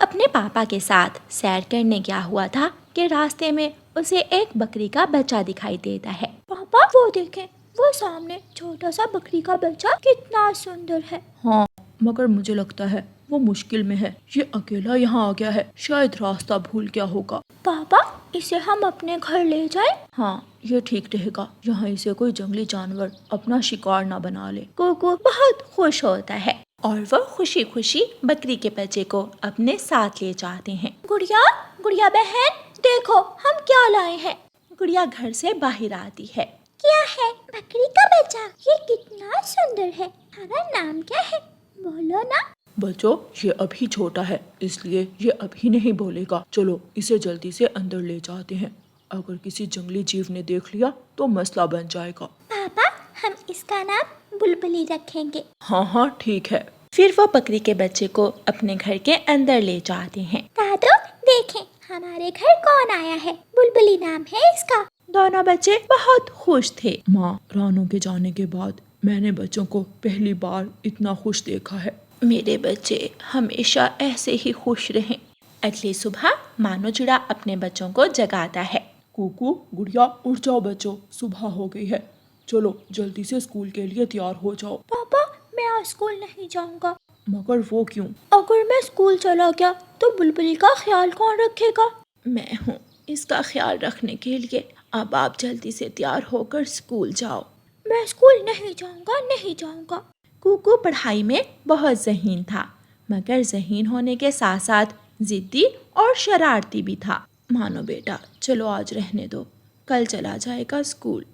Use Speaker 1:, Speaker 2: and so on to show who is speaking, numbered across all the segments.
Speaker 1: अपने पापा के साथ सैर करने गया हुआ था कि रास्ते में उसे एक बकरी का बच्चा दिखाई देता है। पापा वो देखें, वो सामने छोटा सा बकरी का बच्चा कितना सुंदर है।
Speaker 2: हाँ, मगर मुझे लगता है वो मुश्किल में है। ये अकेला यहाँ आ गया है, शायद रास्ता भूल गया होगा।
Speaker 1: पापा इसे हम अपने घर ले जाएं?
Speaker 2: हाँ, ये ठीक रहेगा। यहाँ इसे कोई जंगली जानवर अपना शिकार ना बना ले।
Speaker 1: कुकू बहुत खुश होता है और वो खुशी खुशी बकरी के बच्चे को अपने साथ ले जाते हैं। गुड़िया, गुड़िया बहन, देखो हम क्या लाए हैं। गुड़िया घर से बाहर आती है। क्या है? बकरी का बच्चा। ये कितना सुंदर है। तुम्हारा नाम क्या है? बोलो ना।
Speaker 2: बच्चों, ये अभी छोटा है, इसलिए ये अभी नहीं बोलेगा। चलो इसे जल्दी से अंदर ले जाते हैं। अगर किसी जंगली जीव ने देख लिया तो मसला बन जाएगा।
Speaker 1: पापा हम इसका नाम बुलबुली रखेंगे।
Speaker 2: हाँ ठीक है।
Speaker 1: फिर वो बकरी के बच्चे को अपने घर के अंदर ले जाते हैं। दादू देखें, हमारे घर कौन आया है। बुलबुली नाम है इसका। दोनों बच्चे बहुत खुश थे।
Speaker 2: माँ, रानू के जाने के बाद मैंने बच्चों को पहली बार इतना खुश देखा है।
Speaker 1: मेरे बच्चे हमेशा ऐसे ही खुश रहें। अगली सुबह मानो चिड़ा अपने बच्चों को जगाता है।
Speaker 2: कुकू, गुड़िया, उठ जाओ बच्चों, सुबह हो गई है। चलो जल्दी से स्कूल के लिए तैयार हो जाओ।
Speaker 1: पापा मैं आज स्कूल नहीं जाऊंगा।
Speaker 2: मगर वो क्यों?
Speaker 1: अगर मैं स्कूल चला गया तो बुलबुली का ख्याल कौन रखेगा? मैं हूँ इसका ख्याल रखने के लिए। अब आप जल्दी से तैयार होकर स्कूल जाओ। मैं स्कूल नहीं जाऊंगा, नहीं जाऊंगा। कुकू पढ़ाई में बहुत ज़हीन था, मगर ज़हीन होने के साथ साथ जिद्दी और शरारती भी था। मानो बेटा चलो आज रहने दो, कल चला जाएगा स्कूल।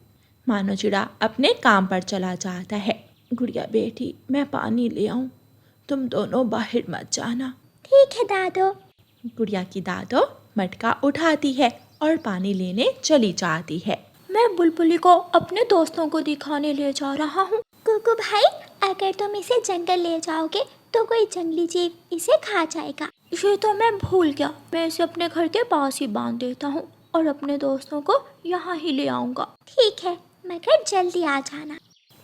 Speaker 1: मानो चिड़ा अपने काम पर चला जाता है। गुड़िया बेटी मैं पानी ले आऊं, तुम दोनों बाहर मत जाना। ठीक है दादो। गुड़िया की दादो मटका उठाती है और पानी लेने चली जाती है। मैं बुलबुली को अपने दोस्तों को दिखाने ले जा रहा हूँ। कुकू भाई अगर तुम इसे जंगल ले जाओगे तो कोई जंगली जीव इसे खा जाएगा। ये तो मैं भूल गया, मैं इसे अपने घर के पास ही बांध देता हूँ और अपने दोस्तों को यहाँ ही ले आऊँगा। ठीक है मगर जल्दी आ जाना।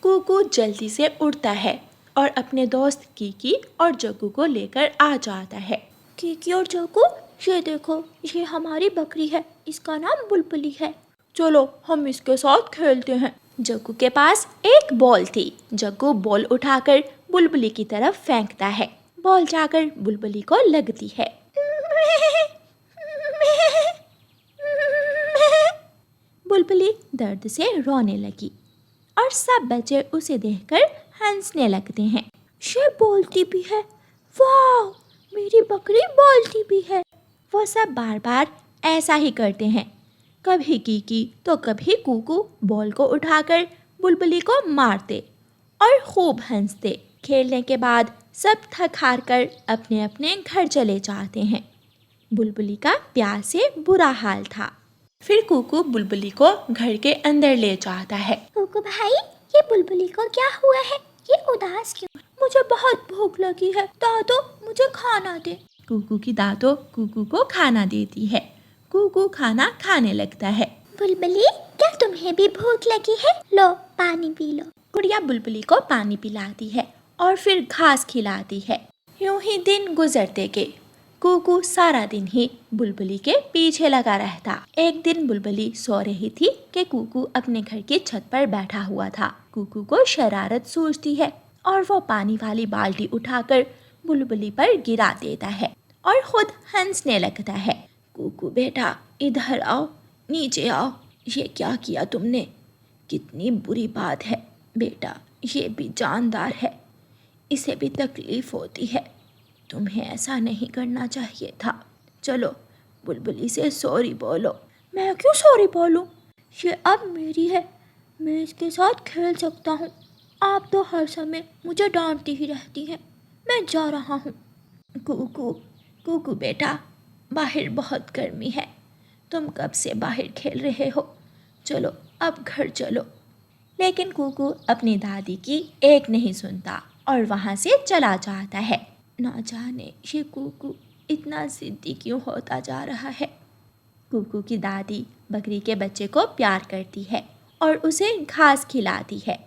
Speaker 1: कुकू जल्दी से उठता है और अपने दोस्त कीकी और जग्गू को लेकर आ जाता है। कीकी और जग्गू ये देखो, ये हमारी बकरी है, इसका नाम बुलबुली है।
Speaker 2: चलो हम इसके साथ खेलते हैं।
Speaker 1: जग्गू के पास एक बॉल थी। जग्गू बॉल उठाकर बुलबुली की तरफ फेंकता है। बॉल जाकर बुलबुली को लगती है। बुलबुली दर्द से रोने लगी और सब बच्चे उसे देखकर हंसने लगते हैं। ये बोलती भी है, वाह मेरी बकरी बोलती भी है। वो सब बार बार ऐसा ही करते हैं। कभी कीकी तो कभी कुकू बॉल को उठाकर बुलबुली को मारते और खूब हंसते। खेलने के बाद सब थक हार कर अपने अपने घर चले जाते हैं। बुलबुली का प्यार से बुरा हाल था। फिर कुकू बुलबुली को घर के अंदर ले जाता है। कुकू भाई ये बुलबुली को क्या हुआ है, ये उदास क्यों? मुझे बहुत भूख लगी है, दादो मुझे खाना दे। कुकू की दादो कुकू को खाना देती है। कुकू खाना खाने लगता है। बुलबुली क्या तुम्हें भी भूख लगी है? लो पानी पी लो। गुड़िया बुलबुली को पानी पिलाती है और फिर घास खिलाती है। यूं ही दिन गुजरते गए। कुकू सारा दिन ही बुलबुली के पीछे लगा रहता। एक दिन बुलबुली सो रही थी कि कुकू अपने घर की छत पर बैठा हुआ था। कुकू को शरारत सूझती है और वो पानी वाली बाल्टी उठाकर बुलबुली पर गिरा देता है और खुद हंसने लगता है। कुकू बेटा इधर आओ, नीचे आओ। ये क्या किया तुमने? कितनी बुरी बात है बेटा, ये भी जानदार है, इसे भी तकलीफ होती है। तुम्हें ऐसा नहीं करना चाहिए था। चलो बुलबुली से सॉरी बोलो। मैं क्यों सॉरी बोलूं? ये अब मेरी है, मैं इसके साथ खेल सकता हूँ। आप तो हर समय मुझे डांटती ही रहती हैं। मैं जा रहा हूँ। कुकू कुकू बेटा बाहर बहुत गर्मी है, तुम कब से बाहर खेल रहे हो, चलो अब घर चलो। लेकिन कुकू अपनी दादी की एक नहीं सुनता और वहाँ से चला जाता है। ना जाने ये कुकू इतना जिद्दी क्यों होता जा रहा है। कुकू की दादी बकरी के बच्चे को प्यार करती है और उसे घास खिलाती है।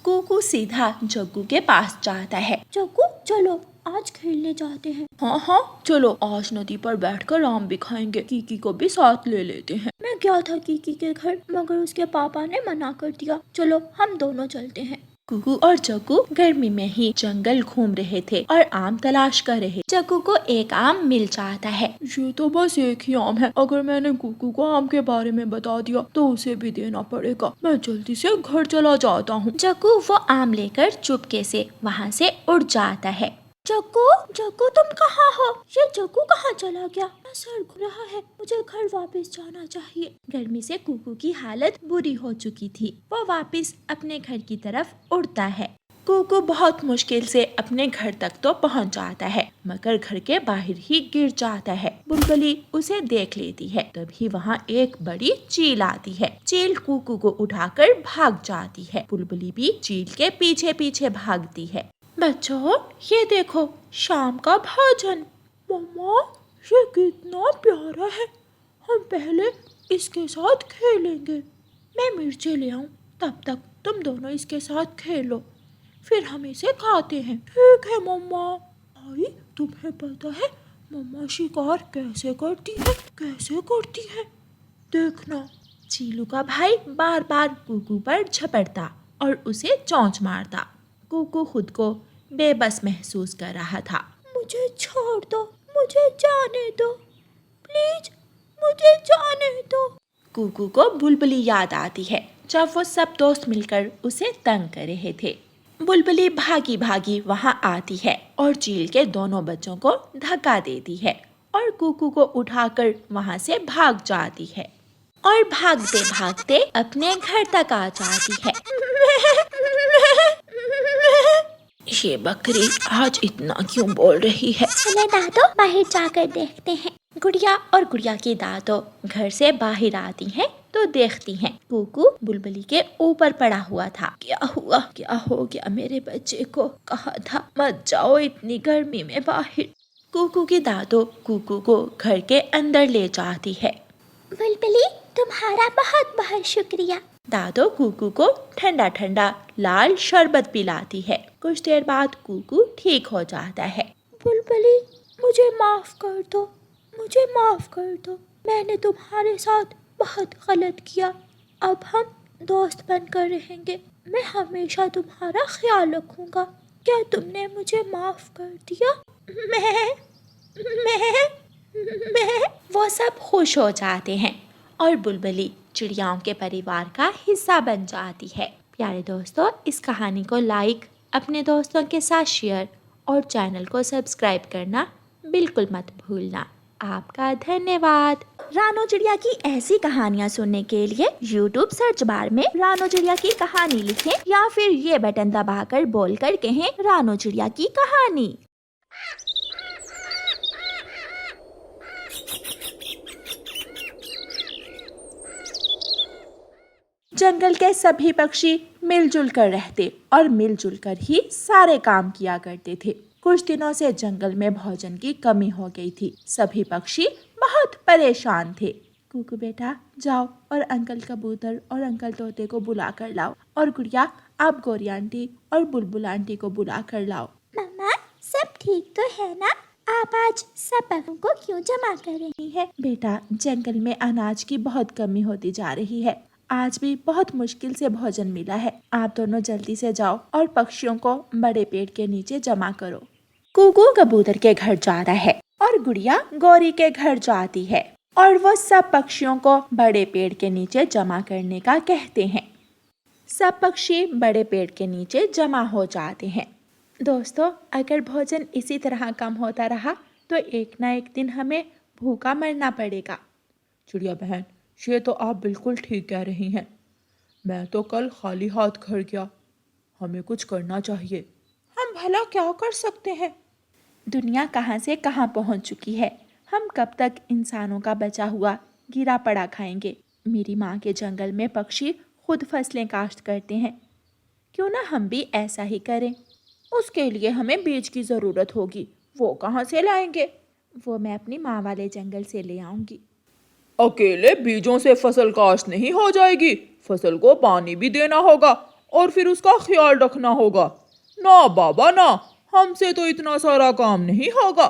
Speaker 1: कुकू सीधा जग्गू के पास जाता है। जग्गू चलो आज खेलने जाते हैं।
Speaker 2: हाँ हाँ चलो, आज नदी पर बैठकर आम भी खाएंगे, कीकी को भी साथ ले लेते हैं।
Speaker 1: मैं गया था कीकी के घर, मगर उसके पापा ने मना कर दिया। चलो हम दोनों चलते हैं।
Speaker 2: कुकू और जग्गू गर्मी में ही जंगल घूम रहे थे और आम तलाश कर रहे।
Speaker 1: जग्गू को एक आम मिल जाता है।
Speaker 2: ये तो बस एक ही आम है, अगर मैंने कुकू को आम के बारे में बता दिया तो उसे भी देना पड़ेगा। मैं जल्दी से घर चला जाता हूँ।
Speaker 1: जग्गू वो आम लेकर चुपके से वहाँ से उड़ जाता है। जग्गू, जग्गू तुम कहाँ हो? ये जग्गू कहाँ चला गया? मेरा सर घूम रहा है, मुझे घर वापस जाना चाहिए। गर्मी से कुकू की हालत बुरी हो चुकी थी। वो वापस अपने घर की तरफ उड़ता है।
Speaker 2: कुकू बहुत मुश्किल से अपने घर तक तो पहुंच जाता है, मगर घर के बाहर ही गिर जाता है। बुलबुली उसे देख लेती है। तभी वहाँ एक बड़ी चील आती है। चील कुकू को उठाकर भाग जाती है। बुलबुली भी चील के पीछे पीछे भागती है। बच्चों, ये देखो शाम का भोजन। मम्मा, ये कितना प्यारा है, हम पहले इसके साथ खेलेंगे। मैं मिर्ची ले आऊं, तब तक तुम दोनों इसके साथ खेलो, फिर हम इसे खाते हैं। ठीक है मम्मा। भाई, तुम्हें पता है मम्मा शिकार कैसे करती है? कैसे करती है देखना।
Speaker 1: चीलू का भाई बार बार कुकू पर झपटता और उसे चोंच मारता। कुकू खुद को बेबस महसूस कर रहा था। मुझे छोड़ दो, मुझे जाने दो, प्लीज मुझे जाने दो।
Speaker 2: कुकू को बुलबुली याद आती है, जब वो सब दोस्त मिलकर उसे तंग कर रहे थे। बुलबुली भागी भागी वहाँ आती है और चील के दोनों बच्चों को धक्का देती है और कुकू को उठाकर वहाँ से भाग जाती है और भागते भागते अपने घर तक आ जाती है। ये बकरी आज इतना क्यों बोल रही है?
Speaker 1: चले दादो, बाहर जाकर देखते हैं।
Speaker 2: गुड़िया और गुड़िया की दादो घर से बाहर आती हैं तो देखती हैं कुकू बुलबुली के ऊपर पड़ा हुआ था। क्या हुआ? क्या हो गया मेरे बच्चे को? कहा था मत जाओ इतनी गर्मी में बाहर। कुकू की दादो कुकू को घर के अंदर ले जाती है।
Speaker 1: बुलबुली, तुम्हारा बहुत बहुत शुक्रिया।
Speaker 2: दादो कुकू को ठंडा ठंडा लाल शरबत पिलाती है। कुछ देर बाद कुकू ठीक हो जाता है।
Speaker 1: बुलबुली, मुझे माफ कर दो, मुझे माफ कर दो। मैंने तुम्हारे साथ बहुत गलत किया। अब हम दोस्त बनकर रहेंगे। मैं हमेशा तुम्हारा ख्याल रखूंगा। क्या तुमने मुझे माफ कर दिया? मैं
Speaker 2: वो सब खुश हो जाते हैं और बुलबुली चिड़ियाओं के परिवार का हिस्सा बन जाती है। प्यारे दोस्तों, इस कहानी को लाइक, अपने दोस्तों के साथ शेयर और चैनल को सब्सक्राइब करना बिल्कुल मत भूलना। आपका धन्यवाद।
Speaker 1: रानो चिड़िया की ऐसी कहानियाँ सुनने के लिए YouTube सर्च बार में रानो चिड़िया की कहानी लिखें या फिर ये बटन दबाकर बोलकर कहें रानो चिड़िया की कहानी।
Speaker 2: जंगल के सभी पक्षी मिलजुल कर रहते और मिलजुल कर ही सारे काम किया करते थे। कुछ दिनों से जंगल में भोजन की कमी हो गई थी। सभी पक्षी बहुत परेशान थे। कुकू बेटा, जाओ और अंकल कबूतर और अंकल तोते को बुला कर लाओ, और गुड़िया आप गौरी आंटी और बुलबुल आंटी को बुला कर लाओ।
Speaker 1: मम्मा, सब ठीक तो है ना? आप आज सब पक्षियों को क्यों जमा कर रही है?
Speaker 2: बेटा, जंगल में अनाज की बहुत कमी होती जा रही है। आज भी बहुत मुश्किल से भोजन मिला है। आप दोनों जल्दी से जाओ और पक्षियों को बड़े पेड़ के नीचे जमा करो। कुकू कबूतर के घर जाता है और गुड़िया गौरी के घर जाती है और वो सब पक्षियों को बड़े पेड़ के नीचे जमा करने का कहते हैं। सब पक्षी बड़े पेड़ के नीचे जमा हो जाते हैं। दोस्तों, अगर भोजन इसी तरह कम होता रहा तो एक ना एक दिन हमें भूखा मरना पड़ेगा। चिड़िया बहन, ये तो आप बिल्कुल ठीक कह रही हैं। मैं तो कल खाली हाथ घर गया। हमें कुछ करना चाहिए। हम भला क्या कर सकते हैं? दुनिया कहाँ से कहाँ पहुँच चुकी है। हम कब तक इंसानों का बचा हुआ गिरा पड़ा खाएंगे? मेरी माँ के जंगल में पक्षी खुद फसलें काश्त करते हैं। क्यों ना हम भी ऐसा ही करें? उसके लिए हमें बीज की ज़रूरत होगी। वो कहाँ से लाएंगे? वो मैं अपनी माँ वाले जंगल से ले आऊँगी। अकेले बीजों से फसल काश्त नहीं हो जाएगी। फसल को पानी भी देना होगा और फिर उसका ख्याल रखना होगा। ना बाबा ना,
Speaker 3: हमसे तो इतना सारा काम नहीं होगा।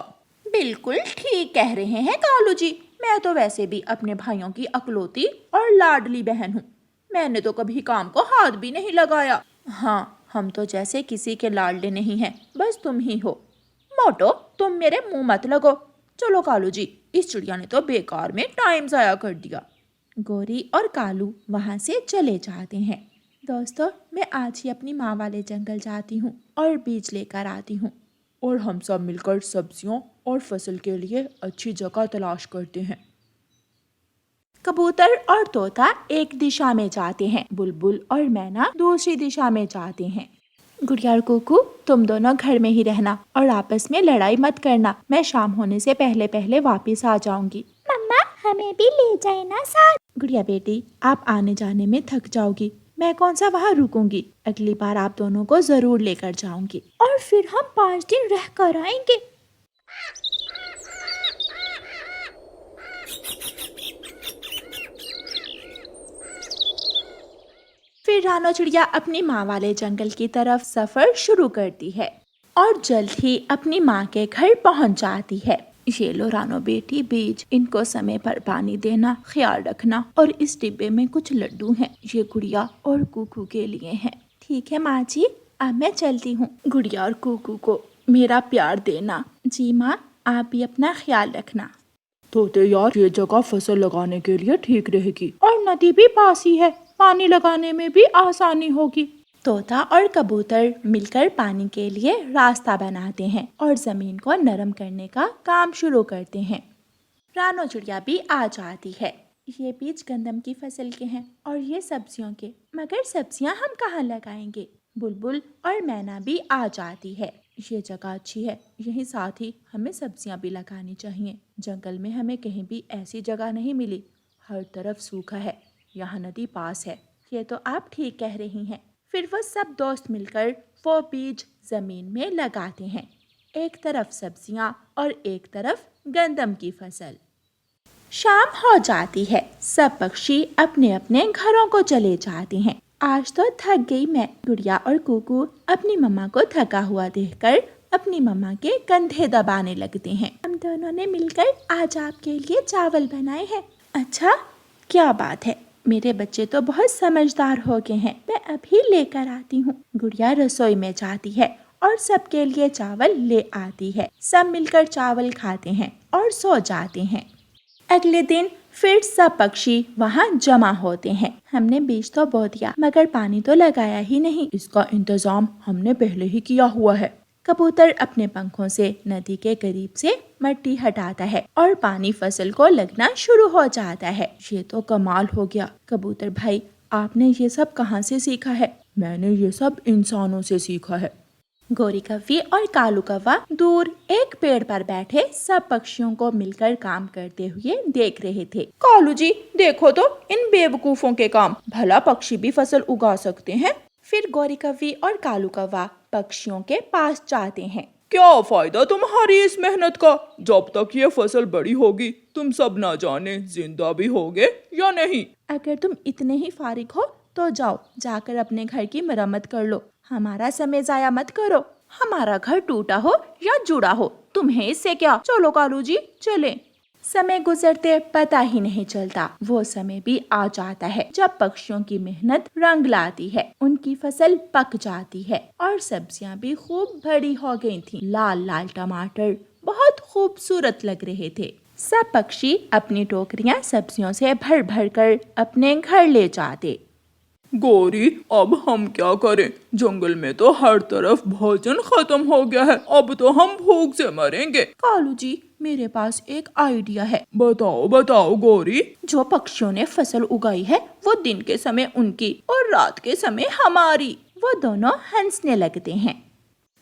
Speaker 2: बिल्कुल ठीक कह रहे हैं कालू जी। मैं तो वैसे भी अपने भाइयों की अकलौती और लाडली बहन हूँ। मैंने तो कभी काम को हाथ भी नहीं लगाया। हाँ, हम तो जैसे किसी के लाडले नहीं हैं, बस तुम ही हो। मोटो, तुम मेरे मुंह मत लगो। चलो कालू जी, इस चिड़िया ने तो बेकार में टाइम जाया कर दिया। गौरी और कालू वहाँ से चले जाते हैं। दोस्तों, मैं आज ही अपनी माँ वाले जंगल जाती हूँ और बीज लेकर आती हूँ।
Speaker 3: और हम सब मिलकर सब्जियों और फसल के लिए अच्छी जगह तलाश करते हैं।
Speaker 2: कबूतर और तोता एक दिशा में जाते हैं, बुलबुल और मैना दूसरी दिशा में जाते हैं। गुड़िया और कुकू, तुम दोनों घर में ही रहना और आपस में लड़ाई मत करना। मैं शाम होने से पहले पहले वापस आ जाऊंगी।
Speaker 1: मम्मा, हमें भी ले जाए ना साथ।
Speaker 2: गुड़िया बेटी, आप आने जाने में थक जाओगी, मैं कौन सा वहाँ रुकूंगी। अगली बार आप दोनों को जरूर लेकर जाऊंगी।
Speaker 1: और फिर हम 5 दिन रह कर आएंगे।
Speaker 2: फिर रानो चिड़िया अपनी माँ वाले जंगल की तरफ सफर शुरू करती है और जल्द ही अपनी माँ के घर पहुँच जाती है। ये लो रानो बेटी बीज, इनको समय पर पानी देना, ख्याल रखना। और इस डिब्बे में कुछ लड्डू हैं, ये गुड़िया और कुकू के लिए हैं। ठीक है माँ जी, अब मैं चलती हूँ। गुड़िया और कुकू को मेरा प्यार देना। जी माँ, आप भी अपना ख्याल रखना।
Speaker 3: तोते यार, ये जगह फसल लगाने के लिए ठीक रहेगी
Speaker 2: और नदी भी पास ही है, पानी लगाने में भी आसानी होगी। तोता और कबूतर मिलकर पानी के लिए रास्ता बनाते हैं और जमीन को नरम करने का काम शुरू करते हैं। रानो चिड़िया भी आ जाती है। ये बीज गंदम की फसल के हैं और ये सब्जियों के, मगर सब्जियां हम कहाँ लगाएंगे। बुलबुल और मैना भी आ जाती है। ये जगह अच्छी है, यही साथ ही हमें सब्जियां भी लगानी चाहिए। जंगल में हमें कहीं भी ऐसी जगह नहीं मिली, हर तरफ सूखा है, यहाँ नदी पास है। ये तो आप ठीक कह रही हैं। फिर वो सब दोस्त मिलकर वो बीज जमीन में लगाते हैं, एक तरफ सब्जियां और एक तरफ गंदम की फसल। शाम हो जाती है, सब पक्षी अपने अपने घरों को चले जाते हैं। आज तो थक गई मैं। गुड़िया और कुकू अपनी मम्मा को थका हुआ देखकर अपनी मम्मा के कंधे दबाने लगते हैं। हम दोनों ने मिलकर आज आपके लिए चावल बनाए हैं। अच्छा, क्या बात है, मेरे बच्चे तो बहुत समझदार हो गए हैं, मैं अभी लेकर आती हूँ। गुड़िया रसोई में जाती है और सबके लिए चावल ले आती है। सब मिलकर चावल खाते हैं और सो जाते हैं। अगले दिन फिर सब पक्षी वहाँ जमा होते हैं। हमने बीज तो बो दिया, मगर पानी तो लगाया ही नहीं।
Speaker 3: इसका इंतजाम हमने पहले ही किया हुआ है।
Speaker 2: कबूतर अपने पंखों से नदी के करीब से मिट्टी हटाता है और पानी फसल को लगना शुरू हो जाता है।
Speaker 3: ये तो कमाल हो गया।
Speaker 2: कबूतर भाई, आपने ये सब कहाँ से सीखा है?
Speaker 3: मैंने ये सब इंसानों से सीखा है।
Speaker 2: गोरी कव्वी और कालू कव्वा दूर एक पेड़ पर बैठे सब पक्षियों को मिलकर काम करते हुए देख रहे थे।
Speaker 3: कालू जी, देखो तो इन बेवकूफों के काम, भला पक्षी भी फसल उगा सकते हैं।
Speaker 2: फिर गोरी कव्वी और कालू कव्वा पक्षियों के पास जाते हैं।
Speaker 3: क्या फायदा तुम्हारी इस मेहनत का? जब तक ये फसल बड़ी होगी तुम सब ना जाने जिंदा भी होगे या नहीं।
Speaker 2: अगर तुम इतने ही फारिग हो तो जाओ, जाकर अपने घर की मरम्मत कर लो। हमारा समय जाया मत करो। हमारा घर टूटा हो या जुड़ा हो, तुम्हें इससे क्या। चलो कालू जी, चले। समय गुजरते पता ही नहीं चलता। वो समय भी आ जाता है जब पक्षियों की मेहनत रंग लाती है। उनकी फसल पक जाती है और सब्जियां भी खूब बड़ी हो गई थी। लाल लाल टमाटर बहुत खूबसूरत लग रहे थे। सब पक्षी अपनी टोकरियां सब्जियों से भर भर कर अपने घर ले जाते।
Speaker 3: गौरी, अब हम क्या करें? जंगल में तो हर तरफ भोजन खत्म हो गया है, अब तो हम भूख से मरेंगे।
Speaker 2: कालू जी, मेरे पास एक आइडिया है।
Speaker 3: बताओ बताओ गौरी।
Speaker 2: जो पक्षियों ने फसल उगाई है वो दिन के समय उनकी और रात के समय हमारी। वो दोनों हंसने लगते हैं।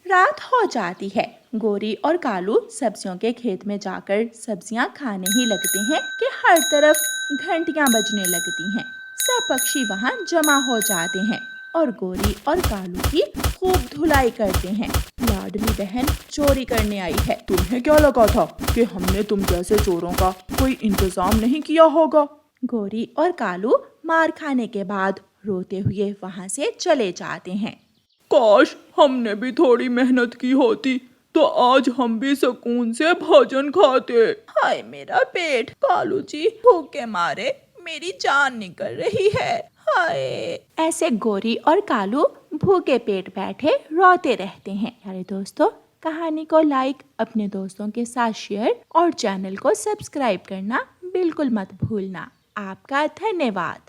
Speaker 2: रात हो जाती है। गौरी और कालू सब्जियों के खेत में जाकर सब्जियां खाने ही लगते हैं कि हर तरफ घंटियां बजने लगती हैं। सब पक्षी वहाँ जमा हो जाते हैं और गौरी और कालू की खूब धुलाई करते हैं। लाडली बहन चोरी करने आई है।
Speaker 3: तुम्हें क्या लगा था कि हमने तुम जैसे चोरों का कोई इंतजाम नहीं किया होगा?
Speaker 2: गौरी और कालू मार खाने के बाद रोते हुए वहाँ से चले जाते हैं।
Speaker 3: काश हमने भी थोड़ी मेहनत की होती तो आज हम भी सुकून से भोजन खाते।
Speaker 2: हाय मेरा पेट, कालू जी भूख के मारे मेरी जान निकल रही है। हाय। ऐसे गोरी और कालू भूखे पेट बैठे रोते रहते हैं। प्यारे दोस्तों, कहानी को लाइक, अपने दोस्तों के साथ शेयर और चैनल को सब्सक्राइब करना बिल्कुल मत भूलना। आपका धन्यवाद।